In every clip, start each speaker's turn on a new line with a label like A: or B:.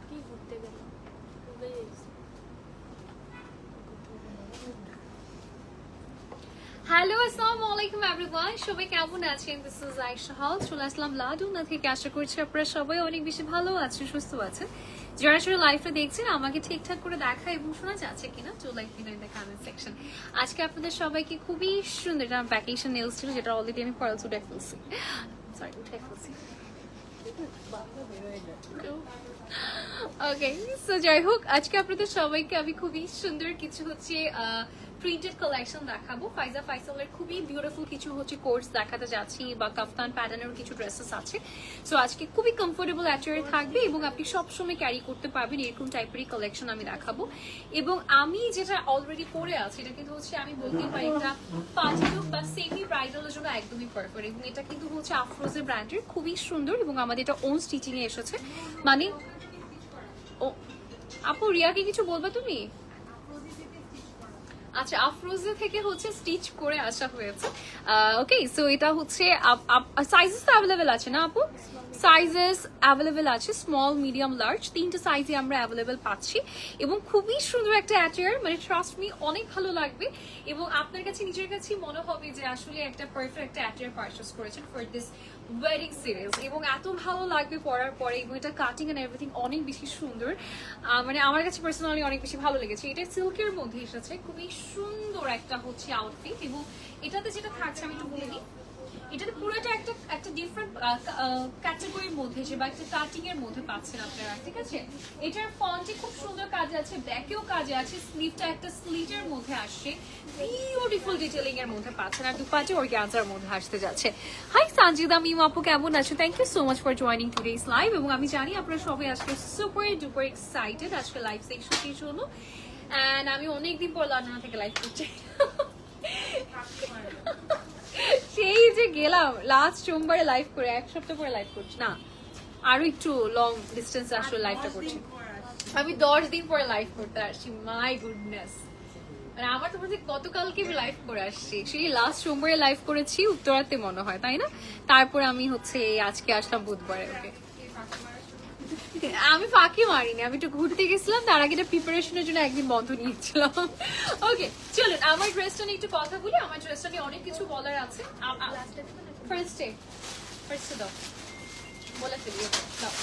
A: কি ঘুরতে গেলাম হ্যালো আসসালামু আলাইকুম এভরিওয়ান, সবাই কেমন আছেন? দিস ইজ আয়েশা হল। চলে আসলাম লাডুনা থেকে। আশা করছি আপনারা সবাই অনেক বেশি ভালো আছেন, সুস্থ আছেন। যারা আসলে লাইফে দেখছেন আমাকে ঠিকঠাক করে দেখা এবং শোনা যাচ্ছে কিনা to like me no in the comment section. আজকে আপনাদের সবাইকে খুবই সুন্দর, এটা ভ্যাকেশন নেলস ছিল যেটা অলরেডি আমি পড়াল উঠে ফেলছি, সরি উঠে ফেলছি। ওকে, সো যাই হোক, আজকে আপনাদের সবাইকে আমি খুবই সুন্দর কিছু হচ্ছে প্রিন্টেড কালেকশন দেখাবো। ফাইজা ফাইসালের খুবই বিউটিফুল কিছু হচ্ছে কোর্স দেখাতে যাচ্ছি, বা কাফতান প্যাটার্নের কিছু ড্রেসেস আছে। সো আজকে খুবই কমফোর্টেবল অ্যাটেরিয়ার থাকবে এবং আপনি সবসময় ক্যারি করতে পারবেন, এরকম টাইপেরই কালেকশন আমি দেখাবো। এবং আমি যেটা অলরেডি পরে আছি এটা কিন্তু হচ্ছে আমি বলতেই পারি এটা পার্টি লুক বা সেমি ব্রাইডালের জন্য একদমই পারফেক্ট। এবং এটা কিন্তু হচ্ছে আফরোজের ব্র্যান্ডের, খুবই সুন্দর এবং আমাদের এটা ওন স্টিচিং এ এসেছে। মানে ও আপু, রিয়াকে কিছু বলবা তুমি? আচ্ছা, আফরোজে থেকে হচ্ছে স্টিচ করে আসা হয়েছে। ওকে, সো এটা হচ্ছে সাইজেস তো অ্যাভেলেবেল আছে না আপু? সাইজেস অ্যাভেলেবেল আছে, স্মল, মিডিয়াম, লার্জ, তিনটে সাইজে আমরা অ্যাভেলেবেল পাচ্ছি। এবং খুবই সুন্দর একটা অ্যাটেরিয়ার, মানে ট্রাস্ট মি অনেক ভালো লাগবে। এবং আপনার কাছে নিজের কাছে মনে হবে যে আসলে একটা পারফেক্ট একটা অ্যাটেরিয়ার পারচেস করেছেন ফর দিস ওয়েডিং সিরিজ। এবং এত ভালো লাগবে পরার পরে, এবং এটা কাটিং এন্ড এভরিথিং অনেক বেশি সুন্দর। মানে আমার কাছে পার্সোনালি অনেক বেশি ভালো লেগেছে। এটা সিল্কের মধ্যে এসেছে, খুবই সুন্দর একটা হচ্ছে আউটফিট। এবং এটাতে যেটা থাকছে আমি একটু বলে দিই, এটাতে পুরোটা একটা একটা ডিফারেন্ট ক্যাটাগরির মধ্যে এসে বা একটা কাটিং এর মধ্যে পাচ্ছেন আপনারা, ঠিক আছে? এটার ফন্টে খুব সুন্দর কাজে আছে, ব্যাকেও কাজে আছে, স্লিভটা একটা স্লিটের মধ্যে আসছে, বিউটিফুল ডিটেইলিং এর মধ্যে পাচ্ছেন। আর দুপাটে অর্গানজার মধ্যে আসতে যাচ্ছে। হাই সানজিদা মিম আপু, কেমন আছো? Thank you so much for joining today's live. এবং আমি জানি আপনারা সবাই আজকে সুপার ডুপার এক্সাইটেড আজকে লাইভ সেকশনের জন্য। এন্ড আমি অনেকদিন পর লন্ডন থেকে লাইভ করছি। সেই যে গেলাম লাস্ট সোমবারে লাইভ করে, এক সপ্তাহ পরে লাইভ করছি না, আরো একটু লং ডিস্টেন্স আসলে লাইভটা করছি। আমি 10 দিন পরে লাইভ করতে আসছি, মাই গুডনেস। মানে আমার তো বলছি গতকালকে আমি লাইভ করে আসছি, সেই লাস্ট সোমবারে লাইভ করেছি উত্তরাতে মনে হয়, তাই না? তারপরে আমি হচ্ছে আজকে আসলাম বুধবারে। ওকে, আমি ফাঁকি মারিনি, আমি একটু ঘুরতে গেছিলাম, তার আগে প্রিপারেশনের জন্য একদিন বন্ধ নিয়েছিলাম। ওকে, চলুন আমার ড্রেসটা নিয়ে একটু কথা বলি। আমার ড্রেসটা নিয়ে অনেক কিছু বলার আছে। ফার্স্টে দাও, বলে ফেলি, দাও।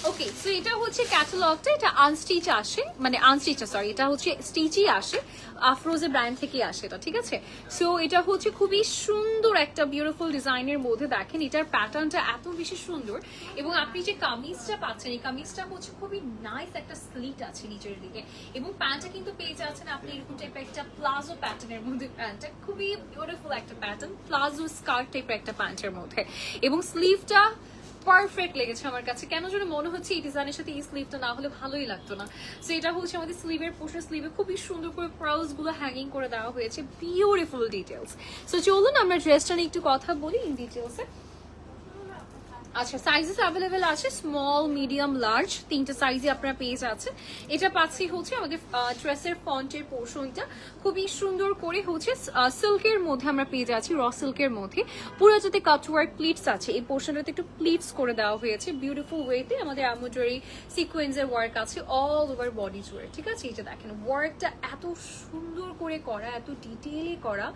A: ওকে, সো এটা হচ্ছে ক্যাটালগটা, এটা আনস্টিচ আসে, মানে আনস্টিচ সরি, এটা হচ্ছে স্টিচই আসে, আফরোজের ব্র্যান্ড থেকে আসে এটা, ঠিক আছে? সো এটা হচ্ছে খুবই সুন্দর একটা বিউটিফুল ডিজাইনের মধ্যে। দেখেন এটার প্যাটার্নটা এত বেশি সুন্দর। এবং আপনি যে কামিজটা পাচ্ছেন, এই কামিজটা হচ্ছে খুবই নাইস একটা স্লিট আছে নিচের দিকে। এবং প্যান্টটা কিন্তু পেয়ে যাচ্ছেন আপনি এরকম টাইপের একটা প্লাজো প্যাটার্নের মধ্যে। প্যান্টটা খুবই বিউটিফুল একটা প্যাটার্ন, প্লাজো স্কার্ট টাইপের একটা প্যান্টের মধ্যে। এবং স্লিভটা পারফেক্ট লেগেছে আমার কাছে, কেন যেন মনে হচ্ছে এই ডিজাইনের সাথে এই স্লিভটা না হলে ভালোই লাগতো না। সো এটা হচ্ছে আমাদের স্লিভের পোর্শন, স্লিভে খুবই সুন্দর করে পার্লস গুলো হ্যাঙ্গিং করে দেওয়া হয়েছে, বিউটিফুল ডিটেলস। সো চলুন আমরা ড্রেসটা নিয়ে একটু কথা বলি ইন ডিটেলসে। আচ্ছা, সাইজেস অ্যাভেলেবেল আছে, স্মল, মিডিয়াম, লার্জ, তিনটে সাইজে আপনারা পেয়ে যাচ্ছেন। এটা পাচ্ছি হচ্ছে আমাদের ড্রেসের ফন্টের পোর্শনটা খুবই সুন্দর করে হচ্ছে সিল্কের মধ্যে আমরা পেয়ে যাচ্ছি, র সিল্কের মধ্যে। পুরো যাতে কাটওয়ার্ক প্লিটস আছে, এই পোর্শনটাতে একটু প্লিটস করে দেওয়া হয়েছে বিউটিফুল ওয়েতে। আমাদের এমব্রয়ডারি সিকোয়েন্সের ওয়ার্ক আছে অল ওভার বডি জুড়ে, ঠিক আছে? এটা দেখেন ওয়ার্কটা এত সুন্দর করে করা, এত ডিটেইলে করা,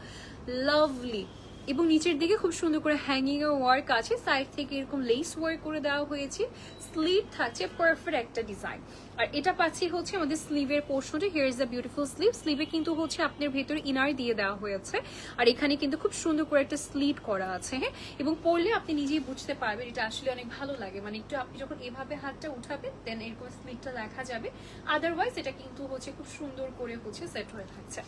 A: লাভলি। এবং নিচের দিকে খুব সুন্দর করে হ্যাঙ্গিং এর ওয়ার্ক আছে, সাইড থেকে এরকম লেস ওয়ার্ক করে দেওয়া হয়েছে, স্লিভ থাকছে পারফেক্ট একটা ডিজাইন। আর এটা পাচ্ছি হচ্ছে আমাদের স্লিভের পোর্শনটা, here is the beautiful sleeve. স্লিভে কিন্তু হচ্ছে আপনার ভেতরে ইনার দিয়ে দেওয়া হয়েছে, আর এখানে কিন্তু খুব সুন্দর করে একটা স্লিট করা আছে, হ্যাঁ। এবং পরলে আপনি নিজেই বুঝতে পারবেন এটা আসলে অনেক ভালো লাগে, মানে একটু আপনি যখন এভাবে হাতটা উঠাবেন দেন এরকম স্লিটটা দেখা যাবে। আদারওয়াইজ এটা কিন্তু হচ্ছে খুব সুন্দর করে হচ্ছে সেট হয়ে থাকছে।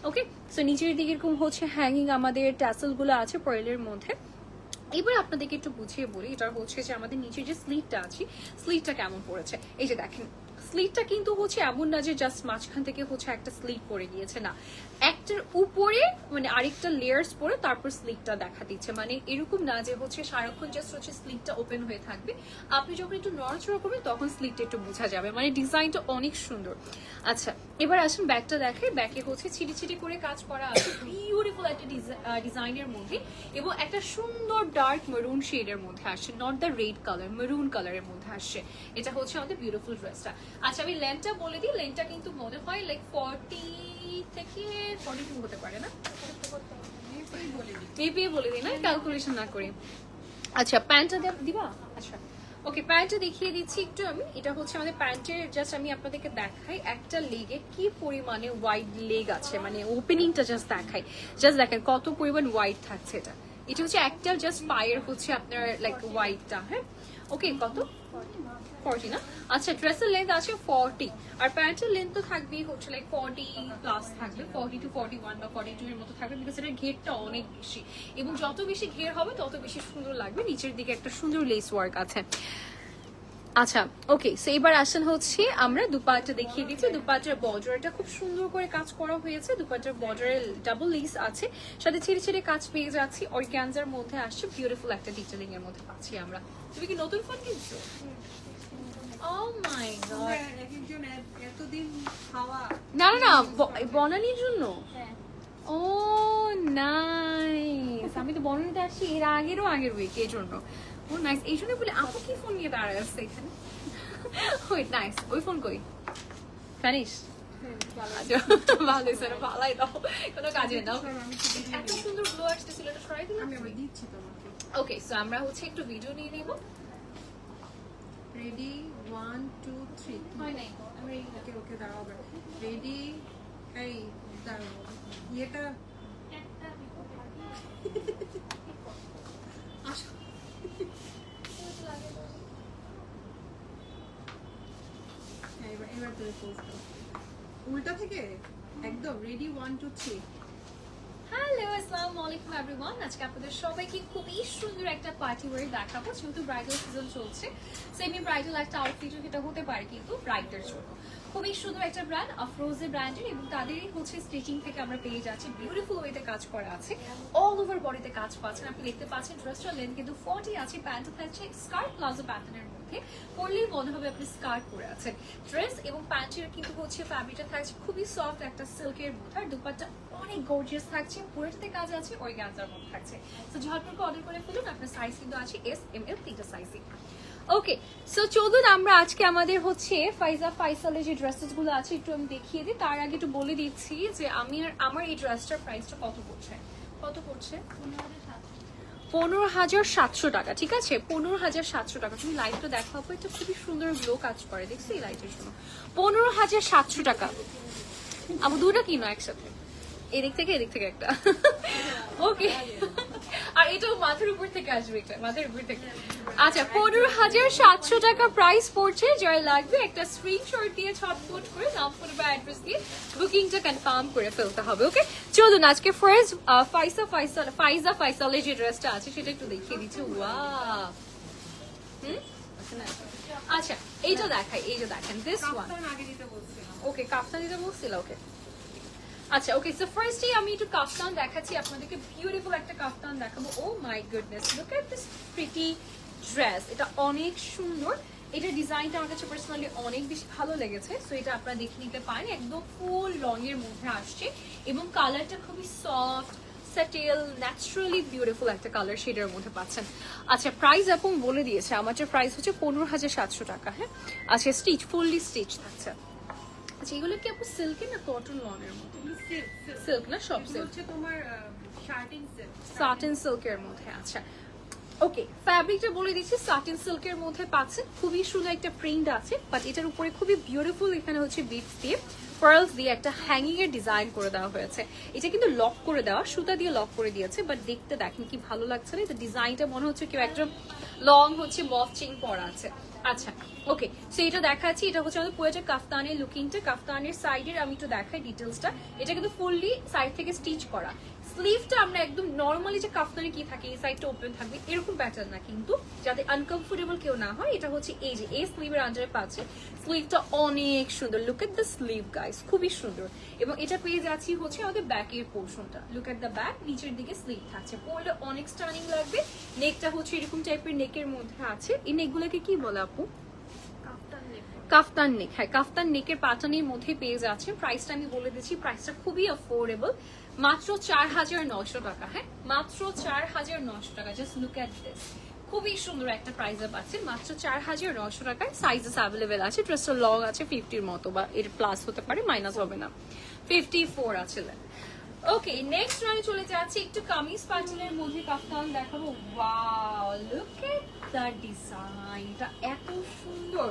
A: ওকে, সো নিচের দিকে এরকম হচ্ছে হ্যাঙ্গিং আমাদের ট্যাসেল গুলো আছে পার্লের মধ্যে। এবার আপনাদেরকে একটু বুঝিয়ে বলি, এটা হচ্ছে যে আমাদের নিচে যে স্লিটটা আছে, স্লিটটা কেমন পড়েছে। এই যে দেখেন স্লিটটা কিন্তু হচ্ছে এমন না যে জাস্ট মাঝখান থেকে হচ্ছে একটা স্লিট পরে গিয়েছে, না, একটার উপরে মানে আরেকটা লেয়ার্স পরে তারপর স্লিটটা দেখা দিচ্ছে, মানে এরকম না যে হচ্ছে সারাক্ষণ জাস্ট হচ্ছে স্লিটটা ওপেন হয়ে থাকবে, আপনি যখন একটু নড়াচড়া করবেন তখন স্লিটটা একটু বোঝা যাবে, মানে ডিজাইনটা অনেক সুন্দর। আচ্ছা এবার আসুন ব্যাকটা দেখাই। ব্যাকে হচ্ছে ছিটি ছিটি করে কাজ করা আছে, বিউটিফুল একটা ডিজাইনের মধ্যে, এবং একটা সুন্দর ডার্ক মেরুন শেডের মধ্যে আসছে, not the red colour, maroon কালারের মধ্যে আসছে। এটা হচ্ছে আমাদের বিউটিফুল ড্রেসটা। আচ্ছা আমি লেন্থটা বলে দিই, লেন্থটা কিন্তু মনে হয় লাইক 40 থেকে 42 হতে পারে না, মেবি বলে দিই না, ক্যালকুলেশন না করি। আচ্ছা প্যান্টটা দিবা? আচ্ছা ওকে, প্যান্টটা দেখিয়ে দিচ্ছি একটু আমি। এটা হচ্ছে আমাদের প্যান্টের, জাস্ট আমি আপনাদেরকে দেখাই একটা লেগে কি পরিমাণে ওয়াইড লেগ আছে, মানে ওপেনিংটা জাস্ট দেখাই, জাস্ট দেখেন কত পরিমাণ ওয়াইড থাকছে। এটা এটা হচ্ছে একটা জাস্ট পায়ের হচ্ছে আপনার লাইক ওয়াইডটা। হ্যাঁ ওকে, কত 40 না? আচ্ছা ড্রেসের লেন্থ আছে 40, আর প্যান্টের লেন্থ তো থাকবেই হচ্ছে লাইক 40 প্লাস থাকবে, 40 to 41 বা 42 এর মতো থাকবে, বিকজ এটার ঘেরটা অনেক বেশি, এবং যত বেশি ঘের হবে তত বেশি সুন্দর লাগবে। নিচের দিকে একটা সুন্দর লেস ওয়ার্ক আছে। আচ্ছা ওকে, সো এবার আসেন হচ্ছে আমরা দুপাট্টা দেখিয়ে দিচ্ছি। দুপাট্টার বর্ডারটা খুব সুন্দর করে কাজ করা হয়েছে, দুপাট্টার বর্ডারে ডাবল লেস আছে, সাথে ছিঁড়ে ছিঁড়ে কাজ পেয়ে যাচ্ছি, অর্গানজার মধ্যে আসছে, বিউটিফুল একটা ডিটেলিং এর মধ্যে পাচ্ছি আমরা। তুমি কি নতুন ফোন কিনছো? Oh my God! না না না, বনানির জন্য। ও নাইস, আমি তো বনানিতে আসছি এর আগের উইক, এই জন্য। ও নাইস, এই জন্য বলে আপু কি ফোন নিয়ে দাঁড়ায় আসছে এখানে। ওয়েট নাইস, ওই ফোন কই? ফিনিশ? ভালো হয়েছে, ভালাই দাও, কোনো কাজে দাও। এত সুন্দর গ্লো আসতেছিল, এটা সরাই দিলাম। ওকে, সো আমরা হচ্ছে একটু ভিডিও নিয়ে নিব।
B: রেডি 1 2 3
A: হয় নাই, আমরা
B: ওকে ওকে দাঁড়াও, রেডি, এই দাঁড়াও, এটা আসো, এবার তুমি পোজ দাও উল্টা থেকে একদম। রেডি 1 2 3।
A: হ্যালো আসসালামু আলাইকুম এভরিওয়ান, আজকে আপনাদের সবাইকে খুবই সুন্দর একটা পার্টি ওয়্যার দেখাবো, যেহেতু ব্রাইডাল সিজন চলছে, সেমি ব্রাইডাল একটা আউটফিটও এটা হতে পারে কিন্তু ব্রাইডের জন্য। খুবই সুন্দর একটা ব্র্যান্ড, আফরোজে ব্র্যান্ডের, এবং তাদেরই হচ্ছে স্টিচিং থেকে আমরা পেয়ে যাচ্ছি, বিউটিফুল ওয়েতে কাজ করা আছে, অল ওভার বডিতে কাজ পাচ্ছেন। আপনি দেখতে পাচ্ছেন ড্রেসটার লেন্থ কিন্তু 40 আছে, প্যান্টও থাকছে স্কার্ট প্লাজো প্যাটার্নের মধ্যে, পরলেই মনে হবে আপনি স্কার্ট পরে আছেন। ড্রেস এবং প্যান্টের কিন্তু হচ্ছে ফ্যাব্রিকটা থাকছে খুবই সফট একটা সিল্কের মধ্যে, আর দুপাট্টা অনেক গর্জিয়াস থাকছে, পুরোটাতে কাজ আছে, অর্গানজার মধ্যে থাকছে। তো ঝটপট অর্ডার করে ফেলুন, আপনার সাইজ কিন্তু আছে এস এম এল তিনটা সাইজে। ওকে, সো চলুন আমরা আজকে আমাদের হচ্ছে ফাইজা ফাইসালের যে ড্রেসেস গুলো আছে একটু আমি দেখিয়ে দিই। তার আগে একটু বলে দিচ্ছি যে আমার এই ড্রেসটার প্রাইসটা কত পড়ছে। 15,700 টাকা, ঠিক আছে, 15,700 টাকা। তুমি লাইটটা দেখাবো, এটা খুবই সুন্দর গ্লো কাজ করে, দেখছি এই লাইটের জন্য। 15,700 টাকা। আবার দুটো কিনো একসাথে, এদিক থেকে একটা। ওকে, আর এটাও মাথার উপর থেকে আসবে, এটা মাথার উপর থেকে। আচ্ছা 15,700 টাকা প্রাইস পড়ছে। যারা লাগবে একটা স্ক্রিনশট দিয়ে ছটফট করে নাম ফোন বা অ্যাড্রেস দিয়ে বুকিংটা কনফার্ম করে ফেলতে হবে। ওকে চলুন আজকে ফার্স্ট ফাইজা ফাইসালের যে ড্রেসটা আছে সেটা একটু দেখিয়ে দিচ্ছি। ওয়াও, আচ্ছা এইটা দেখাই, এই যে দেখেন দিস ওয়ান। ওকে কাফতান দিতে বলছিল, ওকে আচ্ছা ওকে, সো ফার্স্টে আমি একটু কাফতান দেখাচ্ছি আপনাদেরকে, বিউটিফুল একটা কাফতান দেখাবো। Oh my goodness, look at this pretty dress, এটা অনেক সুন্দর, এটা ডিজাইনটা আমার কাছে পার্সোনালি অনেক বেশি ভালো লেগেছে। সো এটা আপনারা দেখে নিতে পারেন, একদম ফুল রঙের মধ্যে আসছে, এবং কালারটা খুবই সফট স্যাটেল ন্যাচারালি বিউটিফুল একটা কালার শেডের মধ্যে পাচ্ছেন। আচ্ছা প্রাইস এখন বলে দিয়েছে, আমার যে প্রাইস হচ্ছে 15,700 টাকা। হ্যাঁ আচ্ছা, স্টিচ ফুললি স্টিচ থাকছে। আচ্ছা এগুলো কি আপু সিল্কের না কটন লনের মধ্যে? সিল্ক না, সব সিল্ক
B: হচ্ছে তোমার
A: সাটিন সিল্কের মধ্যে। আচ্ছা ওকে, ফ্যাব্রিকটা বলে দিচ্ছি, সাটিন সিল্কের মধ্যে পাচ্ছেন, খুবই সুন্দর একটা প্রিন্ট আছে, বাট এটার উপরে খুবই বিউটিফুল এখানে হচ্ছে বিটস দিয়ে পার্লস দিয়ে একটা হ্যাঙ্গিং এর ডিজাইন করে দেওয়া হয়েছে। এটা কিন্তু লক করে দেওয়া, সুতা দিয়ে লক করে দিয়েছে, বাট দেখতে দেখেন কি ভালো লাগছে না, এটা ডিজাইনটা মনে হচ্ছে কেউ একদম লং হচ্ছে মফ চেইন পরা আছে। আচ্ছা ওকে, সো এটা দেখাচ্ছি, এটা হচ্ছে আমাদের পুরোটা কাফতানের লুকিংটা। কাফতানের সাইডের আমি একটু দেখাই ডিটেলসটা। এটা কিন্তু ফুললি সাইড থেকে স্টিচ করা। স্লিভটা আমরা একদম নর্মালি যে কাফতানে কি থাকে এই সাইডটা ওপেন থাকবে এরকম প্যাটার্ন না, কিন্তু যাতে আনকমফোর্টেবল কেউ না হয়, এটা হচ্ছে এই যে এই স্লিভের আন্ডারে পাচ্ছে। স্লিভটা অনেক সুন্দর, look at the sleeve guys, খুবই সুন্দর। এবং এটা পেয়ে যাচ্ছি হচ্ছে আমাদের ব্যাকের পোর্শনটা, লুক এট দ্য ব্যাক, নিচের দিকে স্লিভ থাকছে, পরলে অনেক স্টানিং লাগবে। নেকটা হচ্ছে এরকম টাইপের নেকের মধ্যে আছে। এই নেকগুলোকে কি বলে আপু? কাফতান নেক। হ্যাঁ, কাফতান নেকের প্যাটার্নের মধ্যে পেয়ে যাচ্ছে। প্রাইসটা আমি বলে দিচ্ছি, প্রাইসটা খুবই অ্যাফোর্ডেবল, মাত্র 4900 টাকা। হ্যাঁ, মাত্র 4900 টাকা। জাস্ট লুক এট দিস, খুবই সুন্দর একটা প্রাইসে পাচ্ছেন মাত্র 4900 টাকায়। সাইজেস অ্যাভেলেবেল আছে, ড্রেসটা লং আছে 50-র মতো, বা এর প্লাস হতে পারে, মাইনাস হবে না। 54 আছে। ওকে, নেক্সট রানে চলে যাচ্ছি, একটু কামিজ প্যাটার্নের মধ্যে কাফতান দেখাবো। Wow, look at the design, এটা এত সুন্দর,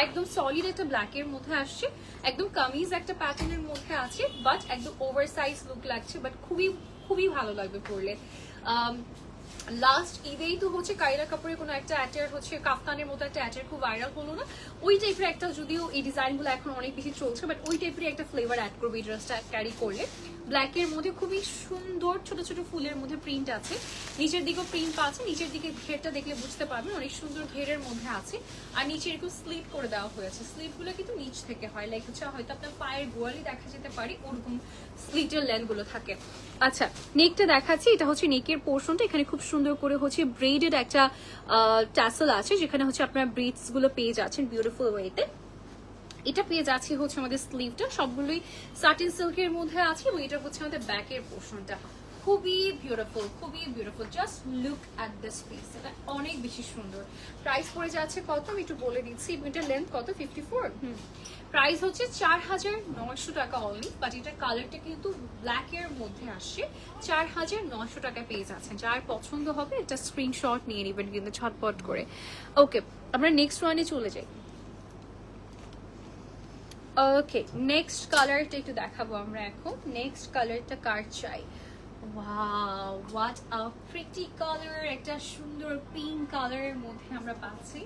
A: একদম সলিড একটা ব্ল্যাকের মধ্যে আসছে, একদম কামিজ একটা প্যাটার্নের মধ্যে আছে, বাট একদম ওভার সাইজ লুক লাগছে, বাট খুবই খুবই ভালো লাগবে পরলে। লাস্ট ঈদেই তো হচ্ছে কায়রা কাপড়ের কোনো একটা অ্যাটার হচ্ছে কাফতানের মতো একটা অ্যাটার খুব ভাইরাল হলো না, ওই টাইপের একটা, যদিও এই ডিজাইনগুলো এখন অনেক বেশি চলছে, বাট ওই টাইপের একটা ফ্লেভার অ্যাড করবে এই ড্রেসটা ক্যারি করলে। ব্ল্যাকের মধ্যে খুবই সুন্দর ছোট ছোট ফুলের মধ্যে প্রিন্ট আছে, নিচের দিকেও প্রিন্ট আছে, নিচের দিকে ঘেরটা দেখলে বুঝতে পারবেন অনেক সুন্দর ঘেরের মধ্যে আছে। আর নিচে এরকম স্লিট করে দেওয়া হয়েছে, স্লিটগুলো কিন্তু নিচ থেকে হয়, লাইক হচ্ছে হয়তো আপনার পায়ের গোয়ালি দেখা যেতে পারে, ওরকম স্লিটের লেনগুলো থাকে। আচ্ছা, নেকটা দেখাচ্ছি, এটা হচ্ছে নেকের পোর্শনটা, এখানে খুব সুন্দর করে হচ্ছে ব্রেডেড একটা ট্যাসেল আছে, যেখানে হচ্ছে আপনার ব্রিডস গুলো পেয়ে যাচ্ছেন বিউটিফুল ওয়েতে। এটা পেয়ে যাচ্ছে হচ্ছে আমাদের স্লিভটা, সবগুলোই সাটিন সিল্কের মধ্যে আছে, এবং এটা হচ্ছে আমাদের ব্যাকের পোর্শনটা। খুবই বিউটিফুল, খুবই beautiful, just look at this piece, এটা অনেক বেশি সুন্দর। প্রাইস পড়ে যাচ্ছে কত আমি একটু বলে দিচ্ছি, এটার লেন্থ কত? 54। প্রাইস হচ্ছে 4900 টাকা অনলি, বাট এটার কালারটা কিন্তু ব্ল্যাকের মধ্যে আসছে। 4900 টাকা পেয়ে যাচ্ছেন, যার পছন্দ হবে এটা স্ক্রিনশট নিয়ে নেবেন কিন্তু ঝটপট করে। ওকে, আমরা নেক্সট ওয়ানে চলে যাই। ওকে, নেক্সট কালারটা একটু দেখাবো আমরা এখন। নেক্সট কালারটা কার চাই? Wow, what a pretty colour, একটা সুন্দর পিঙ্ক কালারের মধ্যে আমরা পাচ্ছি।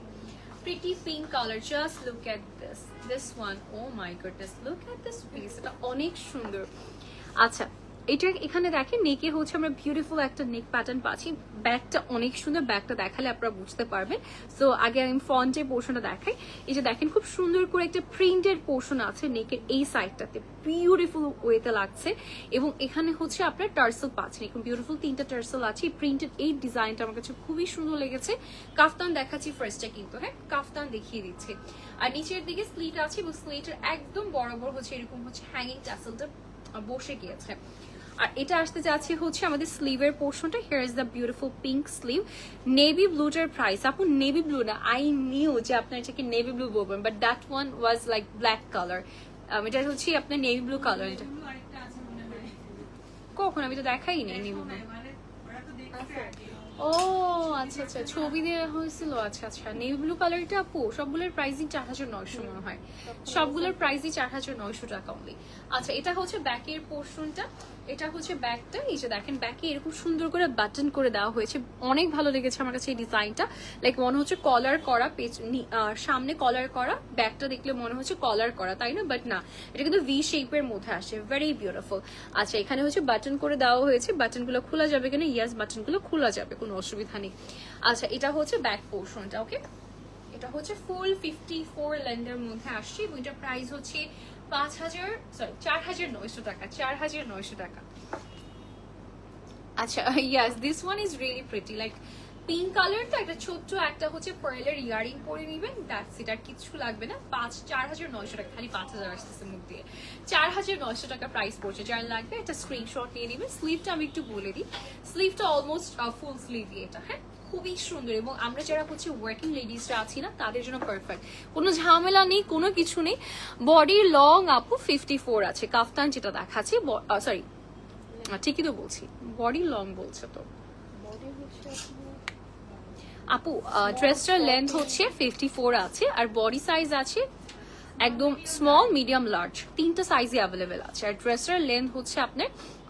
A: Pretty pink colour, just look at this, this one, oh my goodness, look at this piece, এটা অনেক সুন্দর। আচ্ছা, এটা এখানে দেখেন নেকে হচ্ছে আমরা বিউটিফুল একটা নেক প্যাটার্ন পাচ্ছি, ব্যাকটা অনেক সুন্দর, ব্যাকটা দেখালে আপনারা বুঝতে পারবেন। সো আগে আমি ফ্রন্টের পোর্শনটা দেখাই। এই যে দেখেন খুব সুন্দর করে একটা প্রিন্টেড পোর্শন আছে নেকের এই সাইডটাতে, বিউটিফুল ওয়েতে লাগছে, এবং এখানে হচ্ছে আপনার টার্সেল পাচ্ছেন, এরকম বিউটিফুল 3টা টার্সেল আছে। প্রিন্টেড এই ডিজাইনটা আমার কাছে খুবই সুন্দর লেগেছে। কাফতান দেখাচ্ছি ফার্স্টে কিন্তু, হ্যাঁ কাফতান দেখিয়ে দিচ্ছে। আর নিচের দিকে স্লিট আছে, এবং স্লিটের একদম বরাবর হচ্ছে এরকম হচ্ছে হ্যাঙ্গিং টাসেলটা বসে গিয়েছে। আর এটা আসতে যাচ্ছে হচ্ছে আমাদের স্লিভের পোর্শনটা। Here is the beautiful pink sleeve. Navy ব্লুটার প্রাইস, আপু নেভি ব্লু না, আই নিউ যে আপনার এটাকে নেভি ব্লু বলবেন, but that one was like black colour. এটা হচ্ছে আপনার নেভি ব্লু কালার। এটা কখন? আমি তো দেখাই নেই নেভি ব্লু। ও আচ্ছা আচ্ছা, ছবি দেওয়া হয়েছিল। আচ্ছা আচ্ছা, নেভি ব্লু কালারটা আপু সবগুলোর প্রাইসই 4900 মনে হয়, সবগুলোর প্রাইসই 4900 টাকা অনলি। আচ্ছা, এটা হচ্ছে ব্যাকের পোর্শনটা, এটা হচ্ছে ব্যাকটা। এই যে দেখেন ব্যাকে এরকম সুন্দর করে বাটন করে দেওয়া হয়েছে, অনেক ভালো লেগেছে আমার কাছে এই ডিজাইনটা। লাইক মনে হচ্ছে কলার করা, সামনে কলার করা, ব্যাকটা দেখলে মনে হচ্ছে কলার করা, তাই না? বাট না, এটা কিন্তু ভি শেপের মধ্যে আসে, ভেরি বিউটিফুল। আচ্ছা, এখানে হচ্ছে বাটন করে দেওয়া হয়েছে, বাটনগুলো খোলা যাবে কিনা? ইয়াস, বাটনগুলো খোলা যাবে, কোনো অসুবিধা নেই। আচ্ছা, এটা হচ্ছে ব্যাক পোর্শনটা। ওকে, এটা হচ্ছে ফুল 54 লেন্থের মধ্যে আসছে, এবং এটা প্রাইস হচ্ছে 4900 টাকা, 4900 টাকা। আচ্ছা, yes, this one is really pretty, like pink colour তো, একটা ছোট্ট একটা হচ্ছে পার্লের ইয়ারিং পরে নিবেন, দ্যাটস ইট, আর কিছু লাগবে না। 4900 টাকা, খালি 5000 আসতেছে মুখ দিয়ে। 4900 টাকা প্রাইস পড়ছে, যার লাগবে একটা স্ক্রিনশট নিয়ে নিবেন। স্লিভটা আমি একটু বলে দিই, স্লিভটা অলমোস্ট ফুল স্লিভ এটা, হ্যাঁ খুবই সুন্দর, এবং আমরা যারা হচ্ছে ওয়ার্কিং লেডিসরা আছি না, তাদের জন্য পারফেক্ট, কোনো ঝামেলা নেই, কোনো কিছু নেই। বডি লং আপু 54 আছে, কাফতান যেটা দেখাচ্ছি, সরি ঠিকই তো বলছি, বডি লং বলছে তো আপু। ড্রেসটার লেন্থ হচ্ছে 54 আছে, আর বডি সাইজ আছে একদম স্মল, মিডিয়াম, লার্জ, 3টা সাইজই অ্যাভেলেবেল আছে। আর ড্রেসটার লেন্থ হচ্ছে আপনার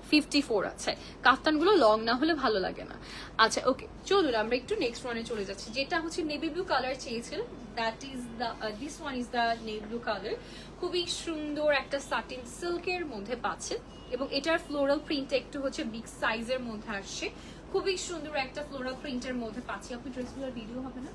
A: 54 আছে। কাফতানগুলো লং না হলে ভালো লাগে না। আচ্ছা ওকে, চলুন আমরা একটু নেক্সট ওয়ানে চলে যাচ্ছি, যেটা হচ্ছে নেভি ব্লু কালার চেয়েছিলেন। That is the this one is the navy blue colour. খুবই সুন্দর একটা সাটিন সিল্কের মধ্যে পাচ্ছেন, এবং এটার ফ্লোরাল প্রিন্টটা একটু হচ্ছে বিগ সাইজের মধ্যে আসছে। খুবই সুন্দর একটা ফ্লোরাল প্রিন্টের মধ্যে পাচ্ছি। আপনি ড্রেসগুলোর ভিডিও হবে না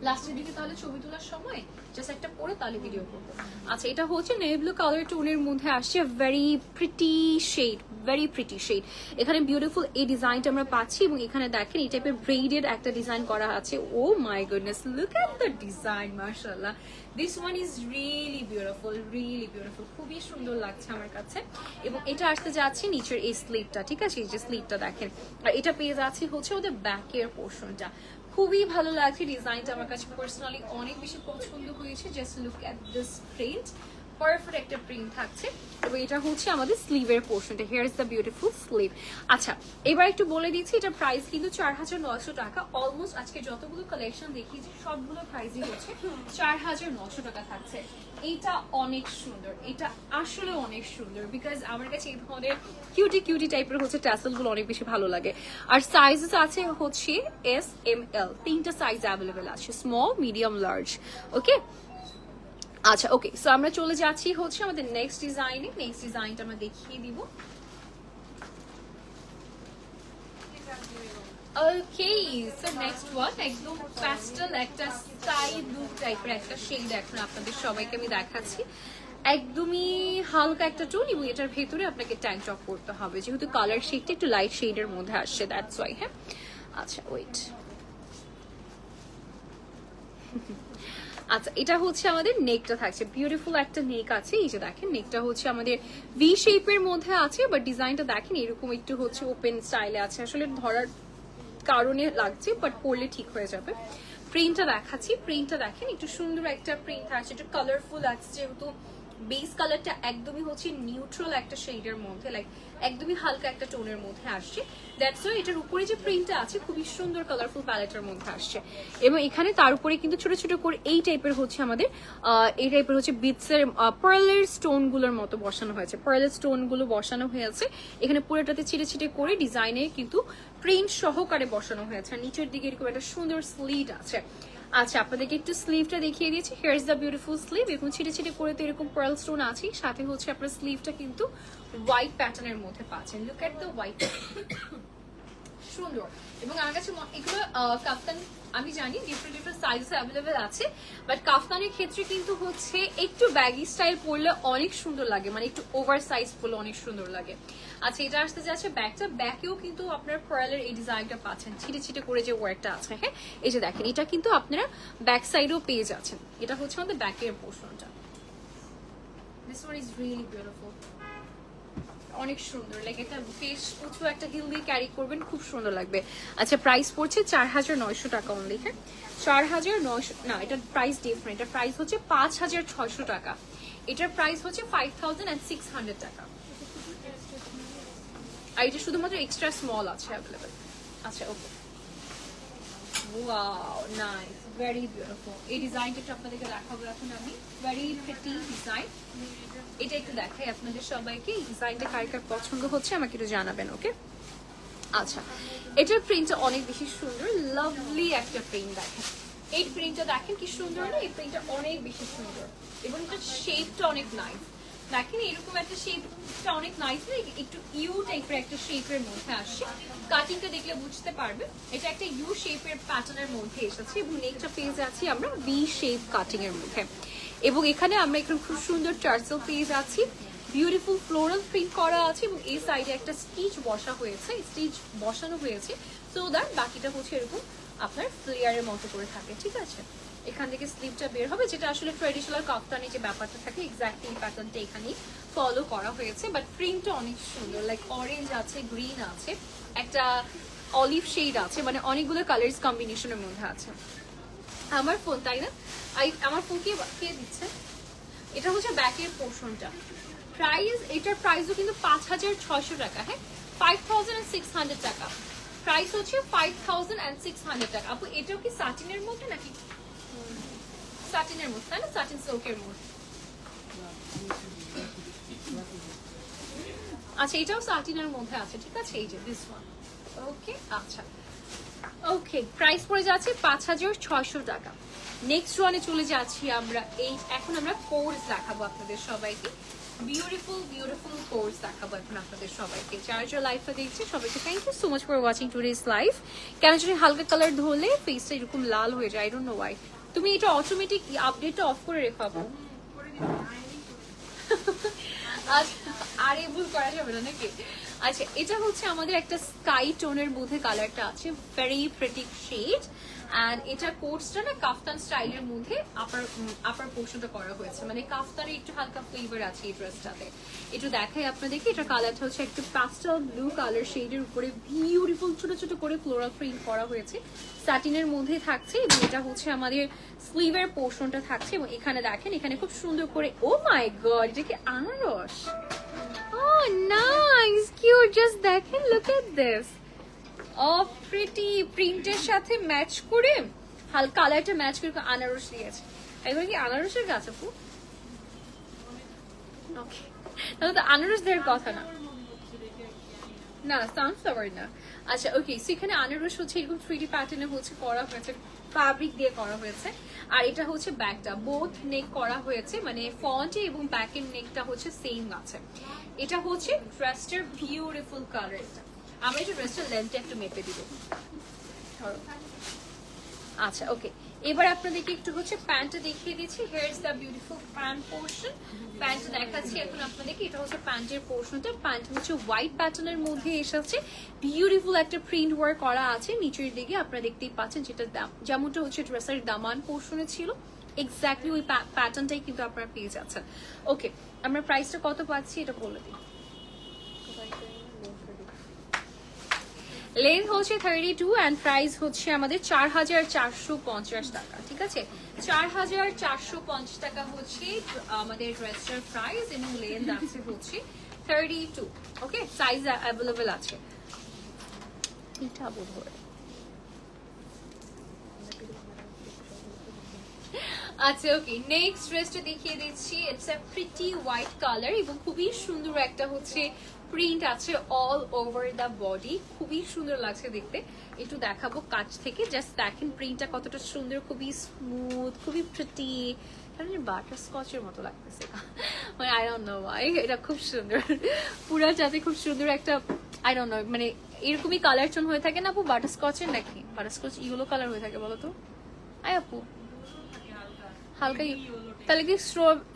A: লাস্টের দিকে, তাহলে ছবি তোলার সময় জাস্ট একটা পরে তাহলে ভিডিও করবো। আচ্ছা, এটা হচ্ছে নেভি ব্লু কালার টোনের মধ্যে আসছে, very pretty shade, very pretty shade. এখানে বিউটিফুল এই ডিজাইনটা আমরা পাচ্ছি, এবং এখানে দেখেন এই টাইপের ব্রেডেড একটা ডিজাইন করা আছে। Oh my goodness, look at the design, মাশাআল্লাহ। This one is really beautiful, really beautiful, খুবই সুন্দর লাগছে আমার কাছে। এবং এটা আসতে যাচ্ছে নিচের এই স্লিভটা, ঠিক আছে, এই যে স্লিভটা দেখেন। আর এটা পেয়ে যাচ্ছে হচ্ছে ওদের ব্যাকের পোর্শনটা। খুবই ভালো লাগছে ডিজাইনটা, আমার কাছে পার্সোনালি অনেক বেশি পছন্দ হয়েছে। Just look at this print, perfect একটা প্রিন্ট থাকছে। এবং এটা হচ্ছে আমাদের স্লিভের পোর্শনটা। Here is the beautiful sleeve. আচ্ছা, এবার একটু বলে দিচ্ছি, এটা প্রাইস কিন্তু 4900 টাকা। অলমোস্ট আজকে যতগুলো কালেকশন দেখিয়েছি সবগুলো প্রাইসই হচ্ছে 4900 টাকা থাকছে। এটা অনেক সুন্দর, এটা আসলে অনেক সুন্দর, বিকজ আমার কাছে এই ধরনের কিউটি কিউটি টাইপের হচ্ছে ট্যাসেলগুলো অনেক বেশি ভালো লাগে। আর সাইজেস আছে হচ্ছে S, M, L, তিনটা সাইজ অ্যাভেলেবেল আছে, স্মল, মিডিয়াম, লার্জ। ওকে, আচ্ছা ওকে, সো আমরা চলে যাচ্ছি হচ্ছে আমাদের নেক্সট ডিজাইনে। নেক্সট ডিজাইনটা আমরা দেখিয়ে দিব। ওকে, সো নেক্সট ওয়ান একদম প্যাস্টেল একটা স্কাই ব্লু টাইপের একটা শেড এখন আপনাদের সবাইকে আমি দেখাচ্ছি। একদমই হালকা একটা টোন, এবং এটার ভেতরে আপনাকে ট্যাঙ্ক টপ করতে হবে, যেহেতু কালার শেডটা একটু লাইট শেডের মধ্যে আসছে, দ্যাটস ওয়াই। হ্যাঁ, আচ্ছা ওয়েট। আচ্ছা, এটা হচ্ছে আমাদের নেকটা থাকছে, বিউটিফুল একটা নেক আছে। এই যে দেখেন, নেকটা হচ্ছে আমাদের ভি শেপের মধ্যে আছে, বাট ডিজাইনটা দেখেন এরকম একটু হচ্ছে ওপেন স্টাইলে আছে। আসলে ধরার কারণে লাগছে, বাট পরলে ঠিক হয়ে যাবে। প্রিন্টটা দেখাচ্ছি, প্রিন্টটা দেখেন একটু সুন্দর একটা প্রিন্ট আছে, একটু কালারফুল আছে, যেহেতু বেস কালারটা একদমই হচ্ছে নিউট্রাল একটা শেডের মধ্যে, লাইক একদমই হালকা একটা টোনের মধ্যে আসছে। দ্যাটস ওয়াই এটার উপরে যে প্রিন্টটা আছে খুবই সুন্দর কালারফুল প্যালেটের মধ্যে আসছে। এবং এখানে তার উপরে কিন্তু ছোট ছোট করে এই টাইপের হচ্ছে আমাদের এই টাইপের হচ্ছে বিটসের পার্লের স্টোনগুলোর মতো বসানো হয়েছে, পার্লের স্টোনগুলো বসানো হয়েছে এখানে পুরোটাতে ছিটে ছিটে করে ডিজাইনে কিন্তু প্রিন্ট সহকারে বসানো হয়েছে। আর নিচের দিকে এরকম একটা সুন্দর স্লিট আছে। আচ্ছা, আপনাদেরকে একটু স্লিভটা দেখিয়ে দিয়েছি। Here is the beautiful sleeve. এরকম ছিটে ছিটে করে তো এরকম পার্ল স্টোন আছে, সাথে হচ্ছে আপনার স্লিভটা কিন্তু হোয়াইট প্যাটার্নের মধ্যে পাচ্ছেন। লুক এট দ্য হোয়াইট, সুন্দর। এবং আমার কাছে এগুলো কাফতান আমি জানি ডিফারেন্ট ডিফারেন্ট সাইজেস অ্যাভেলেবেল আছে, বাট কাফতানের ক্ষেত্রে কিন্তু হচ্ছে একটু ব্যাগি স্টাইল পরলে অনেক সুন্দর লাগে, মানে একটু ওভার সাইজ পরলে অনেক সুন্দর লাগে। আচ্ছা, এটা আসতে যাচ্ছে ব্যাগটা, ব্যাকেও কিন্তু আপনার পার্লের এই ডিজাইনটা পাচ্ছেন, ছিটে ছিটে করে যে ওয়ার্কটা আছে। হ্যাঁ, এই যে দেখেন, এটা কিন্তু আপনারা ব্যাক সাইডেও পেয়ে যাচ্ছেন। এটা হচ্ছে আমাদের ব্যাকের পোর্শনটা। This one is really beautiful, অনেক সুন্দর, লাইক এটা বেশ উঁচু একটা হিল দিয়ে ক্যারি করবেন, খুব সুন্দর লাগবে। আচ্ছা, প্রাইস পড়ছে 4900 টাকা অনলি। হ্যাঁ, 4900 না, এটার প্রাইস ডিফারেন্ট। এটার প্রাইস হচ্ছে 5600 টাকা, এটার প্রাইস হচ্ছে 5600 টাকা। আর এটা শুধুমাত্র এক্সট্রা স্মল আছে অ্যাভেলেবেল। আচ্ছা ওকে, ওয়াও নাইস, ভেরি বিউটিফুল। এই ডিজাইনটা একটু আপনাদেরকে দেখাবো এখন আমি, ভেরি প্রিটি ডিজাইন। এটা একটু দেখাই আপনাদের সবাইকে, এই ডিজাইনটা কার কার পছন্দ হচ্ছে আমাকে একটু জানাবেন। ওকে, আচ্ছা, এটার প্রিন্টটা অনেক বেশি সুন্দর, লাভলি একটা প্রিন্ট। দেখেন এই প্রিন্টটা, দেখেন কি সুন্দর না, এই প্রিন্টটা অনেক বেশি সুন্দর, এবং এটার শেপটা অনেক নাইস। দেখেন এরকম একটা শেপটা অনেক নাইস, একটু ইউ টাইপের একটা শেপের মধ্যে আসছে। কাটিংটা দেখলে বুঝতে পারবে এটা একটা ইউ শেপের প্যাটার্নের মধ্যে এসেছে, এবং নেকটা পেয়ে যাচ্ছি আমরা ভি শেপ কাটিং এর মধ্যে। এবং এখানে আমরা একদম খুব সুন্দর টার্সেল পেয়ে যাচ্ছি, বিউটিফুল ফ্লোরাল প্রিন্ট করা আছে, এবং এই সাইডে একটা স্টিচ বসা হয়েছে, স্টিচ বসানো হয়েছে, সো দ্যাট বাকিটা হচ্ছে এরকম আপনার ফ্লেয়ারের মতো করে থাকে। ঠিক আছে, এখান থেকে স্লিভটা বের হবে, যেটা আসলে ট্রেডিশনাল কাফতানে যে ব্যাপারটা থাকে এক্স্যাক্টলি এই প্যাটার্নটা এখানেই ফলো করা হয়েছে। বাট প্রিন্টটা অনেক সুন্দর, লাইক অরেঞ্জ আছে, গ্রিন আছে, একটা অলিভ শেড আছে, মানে অনেকগুলো কালার্স কম্বিনেশনের মধ্যে আছে। আমার ফোন, তাই না? আমার ফোন কে দিচ্ছে? এটা হচ্ছে ব্যাকের পোর্শনটা। প্রাইস, এটার প্রাইসও কিন্তু 5600 টাকা। হ্যাঁ, 5600 টাকা প্রাইস হচ্ছে, 5600 টাকা। আপু এটাও কি সাটিনের মধ্যে নাকি? সাটিনের মধ্যে, তাই না? সাটিন সিল্কের মধ্যে। আচ্ছা এটাও সাটিনের মধ্যে আছে, ঠিক আছে, এই যে দিস ওয়ান। ওকে আচ্ছা ওকে, প্রাইস পড়ে যাচ্ছে 5,600 টাকা। নেক্সট ওয়ানে চলে যাচ্ছি আমরা। এই এখন আমরা কোর্স দেখাবো আপনাদের সবাইকে, বিউটিফুল বিউটিফুল কোর্স দেখাবো এখন আপনাদের সবাইকে। যারা যারা লাইভটা দেখছে সবাইকে thank you so much for watching today's live. কেন জানি হালকা কালার ধরলে ফেসটা এরকম লাল হয়ে যায়, আই ডোন্ট নো ওয়াই। তুমি এটা অটোমেটিক আপডেটটা অফ করে রেখাবো। আচ্ছা আর এই ভুল করা যাবে না নাকি? আচ্ছা এটা হচ্ছে আমাদের একটা স্কাই টোনের মধ্যে কালারটা আছে, ভেরি প্রিটি শেড। এন্ড এটা কোটসটা না কাফতান স্টাইলের মধ্যে আপার পোর্শনটা করা হয়েছে, মানে কাফতানে একটু হালকা ফ্লেভার আছে এই ড্রেসটাতে। একটু দেখাই আপনাদেরকে, এটা কালারটা হচ্ছে একটু প্যাস্টেল ব্লু কালার শেডের উপরে বিউটিফুল ছোট ছোট করে ফ্লোরাল প্রিন্ট করা হয়েছে, স্যাটিনের মধ্যে থাকছে। এবং এটা হচ্ছে আমাদের স্লিভের পোর্শনটা থাকছে, এবং এখানে দেখেন এখানে খুব সুন্দর করে, ও মাই গড এটা কি আনারস, oh nice cute, just দেখেন look at this, প্রিটি প্রিন্টের সাথে ম্যাচ করে হালকা কালারটা ম্যাচ করে আনারস দিয়েছে। এগুলো কি আনারসের গাছ আপু? ওকে তাহলে তো আনারস দেওয়ার কথা না, না সানফ্লাওয়ার না। আচ্ছা ওকে, সেখানে আনারস হচ্ছে এরকম 3D প্যাটার্নে হচ্ছে করা হয়েছে, ফ্যাব্রিক দিয়ে করা হয়েছে। আর এটা হচ্ছে ব্যাকটা, বোথ নেক করা হয়েছে, মানে ফ্রন্টে এবং ব্যাকের নেকটা হচ্ছে সেম আছে। এটা হচ্ছে ড্রেসটার বিউটিফুল কালারটা। আমরা এই ড্রেসটার লেন্থটা একটু মেপে দিব। আচ্ছা ওকে, এবার আপনাদেরকে একটু হচ্ছে প্যান্টটা দেখিয়ে দিচ্ছি। Here is the beautiful pant portion. প্যান্টটা দেখাচ্ছি এখন আপনাদেরকে, এটা হচ্ছে প্যান্টের পোর্শনটা। প্যান্ট হচ্ছে হোয়াইট প্যাটার্নের মধ্যে এসেছে, বিউটিফুল একটা প্রিন্ট ওয়ার্ক করা আছে নিচের দিকে, আপনারা দেখতেই পাচ্ছেন, যেটা যেমনটা হচ্ছে ড্রেসের দামান পোর্শনে ছিল এক্স্যাক্টলি ওই প্যাটার্নটাই কিন্তু আপনারা পেয়ে যাচ্ছেন। ওকে, আমরা প্রাইসটা কত পাচ্ছি এটা বলে দিই। লেন্থ হচ্ছে 32 এন্ড প্রাইস হচ্ছে আমাদের 4,450 টাকা, ঠিক আছে, 4,450 টাকা হচ্ছে আমাদের ড্রেসটার প্রাইস। এবং লেন্থ আছে হচ্ছে 32। ওকে, সাইজ অ্যাভেলেবল আছে। এটা বোধহয় আচ্ছা ওকে, নেক্সট ড্রেসটা দেখিয়ে দিচ্ছি। It's a pretty white colour এবং খুবই সুন্দর একটা হচ্ছে প্রিন্ট আছে অল ওভার দ্য বডি, খুবই সুন্দর লাগছে দেখতে। একটু দেখাবো কাছ থেকে, জাস্ট দেখেন প্রিন্টটা কতটা সুন্দর, খুবই স্মুথ, খুবই প্রিটি, কারণ বাটার স্কচের মতো লাগতেছে, মানে আই ডোন্ট নো ওয়াই, এটা খুব সুন্দর পুরা যাতে খুব সুন্দর একটা, আই ডোন্ট নো, মানে এরকমই কালার টোন হয়ে থাকে না আপু বাটার স্কচের, নাকি বাটার স্কচ ইয়েলো কালার হয়ে থাকে বলো তো? আই আপু হালকা, তাহলে কি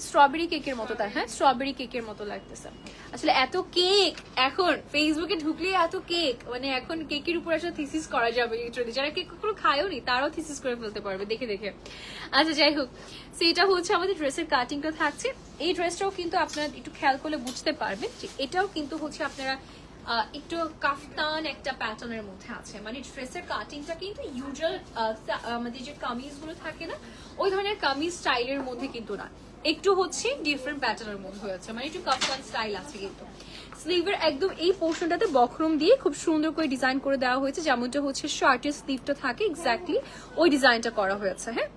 A: স্ট্রবেরি কেকের মতো, তাই হ্যাঁ স্ট্রবেরি কেকের মতো লাগতেছে। আসলে এত কেক এখন ফেসবুকে ঢুকলে এত কেক, মানে এখন কেকের উপর আসলে থিসিস করা যাবে, যারা কেক কখনো খায়ও নি তারাও থিসিস করে ফেলতে পারবে দেখে দেখে। আচ্ছা যাই হোক, সেটা হচ্ছে আমাদের ড্রেসের কাটিংটা থাকছে। এই ড্রেসটাও কিন্তু আপনারা একটু খেয়াল করলে বুঝতে পারবেন যে এটাও কিন্তু হচ্ছে আপনারা একটু কাফতান একটা প্যাটার্নের মধ্যে আছে, মানে ড্রেসের কাটিংটা কিন্তু ইউজুয়াল আমাদের যে কামিজ গুলো থাকে না ওই ধরনের কামিজ স্টাইলের মধ্যে কিন্তু না, একটু হচ্ছে ডিফারেন্ট প্যাটার্নের মধ্যে হয়েছে, মানে একটু কাফতান স্টাইল আছে কিন্তু। স্লিভের একদম এই পোর্শনটাতে বক্রম দিয়ে খুব সুন্দর করে ডিজাইন করে দেওয়া হয়েছে, যেমনটা হচ্ছে শার্টের স্লিভটা থাকে এক্স্যাক্টলি ওই ডিজাইনটা করা হয়েছে। হ্যাঁ,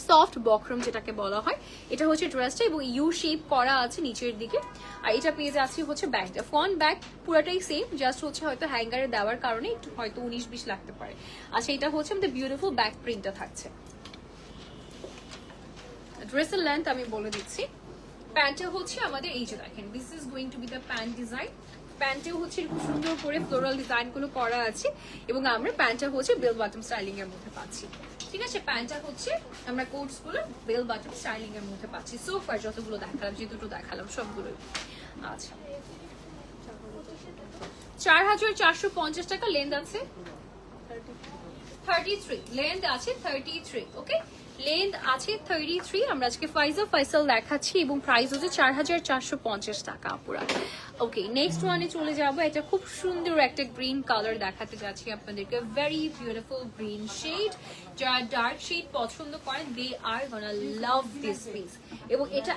A: সফট বক্রম যেটাকে বলা হয়, এটা হচ্ছে ড্রেসটা এবং ইউ শেপ করা আছে নিচের দিকে। আর এটা পেয়ে যাচ্ছে হচ্ছে ব্যাগটা, ফ্রন্ট ব্যাগ পুরোটাই সেম, জাস্ট হচ্ছে হয়তো হ্যাঙ্গারে দেওয়ার কারণে একটু হয়তো 19-20 লাগতে পারে। আচ্ছা এটা হচ্ছে আমাদের বিউটিফুল ব্যাক প্রিন্টটা থাকছে। ড্রেসের লেন্থ আমি বলে দিচ্ছি। প্যান্টটা হচ্ছে আমাদের এই যে দেখেন, this is going to be the pant design. প্যান্টেও হচ্ছে খুব সুন্দর করে ফ্লোরাল ডিজাইন গুলো করা আছে এবং আমরা প্যান্টটা হচ্ছে বেল বটম স্টাইলিং এর মধ্যে পাচ্ছি, ঠিক আছে। প্যান্টটা হচ্ছে আমরা কোটস গুলো বেল বটম স্টাইলিং এর মধ্যে পাচ্ছি। সো ফার যতগুলো দেখালাম, যে দুটো দেখালাম সবগুলোই। আচ্ছা 4,450 টাকা। লেন্থ আছে 33, লেন্থ আছে 33। ওকে, লেন্থ আছে 33। আমরা আজকে ফাইসাল দেখাচ্ছি এবং প্রাইস হচ্ছে 4,450 টাকা পুরা। ওকে, নেক্সট ওয়ানে চলে যাবো। এটা খুব সুন্দর একটা গ্রিন কালার দেখাতে যাচ্ছি আপনাদেরকে, ভেরি বিউটিফুল গ্রিন শেড। যারা ডার্ক শেড পছন্দ করেন they are gonna love this piece. এবং এটা